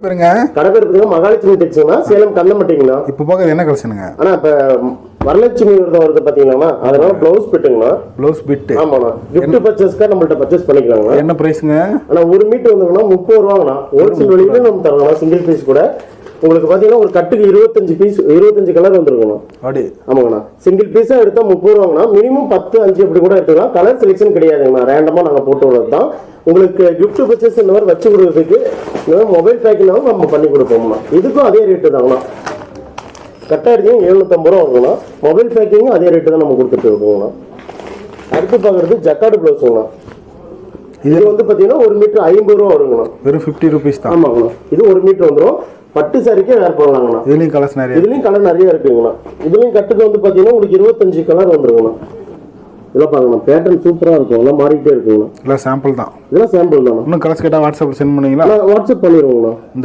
பாருங்க கடை பேர் பார்த்தீங்கன்னா மகாலட்சுமி டெக்ஸ்னா சேலம் கண்ணமட்டிங்கண்ணா. இப்போ பார்க்கறது என்ன கலெக்ஷனுங்க? ஆனால் இப்போ வரலட்சுமி விரதம் வருது பார்த்தீங்களாண்ணா, அதனால ப்ளவுஸ் பிட்டுங்கண்ணா. ப்ளவுஸ் பிட்டு ஆமாண்ணா. கிஃப்ட் பர்ச்சேஸ்க்காக நம்மள்ட்ட பர்ச்சேஸ் பண்ணிக்கலாங்கண்ணா. என்ன ப்ரைஸுங்க? ஆனால் ஒரு மீட்டர் வந்துங்கன்னா 30 ரூபாங்கண்ணா. ஹோல்சேல் வெளியில நம்ம தரலாம். சிங்கிள் பீஸ் கூட உங்களுக்கு பார்த்தீங்கன்னா ஒரு கட்டுக்கு 25 கலர் வந்துருக்குண்ணா. அப்படி ஆமாங்கண்ணா. சிங்கிள் பீஸாக எடுத்தால் 30 ரூபாங்கண்ணா. மினிமம் 10, 5 அப்படி கூட எடுத்துக்கலாம். கலர் செலெக்ஷன் கிடையாதுங்கண்ணா. ரேண்டமாக நாங்கள் போட்டு விடுறது தான். உங்களுக்கு கிஃப்ட் பர்ச்சேஸ் இந்த மாதிரி வச்சு கொடுக்குறதுக்கு இந்த மாதிரி மொபைல் பேக்கிங்னாலும் நம்ம பண்ணி கொடுப்போம்ண்ணா. இதுக்கும் அதே ரேட்டு தாங்கண்ணா. கட்டாக எடுத்தீங்கன்னா 750 ரூபா வருங்கண்ணா. மொபைல் பேக்கிங்கும் அதே ரேட்டு தான் நம்ம கொடுத்துட்டு இருக்கோங்கண்ணா. அடுத்து பார்க்குறது ஜக்கார்டு ப்ளவுஸுங்கண்ணா. இது வந்து பார்த்தீங்கன்னா ஒரு மீட்டர் 50 ரூபா வருங்கண்ணா. வெறும் 50 ருபீஸ் தான். ஆமாங்கண்ணா. இது ஒரு மீட்டர் வந்துடும். பட்டு சாரிக்கே வேர் பண்ணலாங்கண்ணா. இதுலேயும் கலர்ஸ் நிறைய, இதுலேயும் கலர் நிறைய இருக்குங்கண்ணா. இதுலேயும் கட்டுக்கு வந்து பார்த்தீங்கன்னா உங்களுக்கு 25 கலர் வந்துருங்கண்ணா. இதெல்லாம் பாருங்கண்ணா, பேட்டர்ன் சூப்பராக இருக்கும். எல்லாம் மாறிக்கிட்டே இருக்குங்கண்ணா. இதெல்லாம் சாம்பிள் தான். இதெல்லாம் சாம்பிள் தானே. இன்னும் கலர்ஸ் கேட்டால் வாட்ஸ்அப்பில் சென்ட் பண்ணுவீங்களா? வாட்ஸ்அப் பண்ணிடுவோங்கண்ணா. இந்த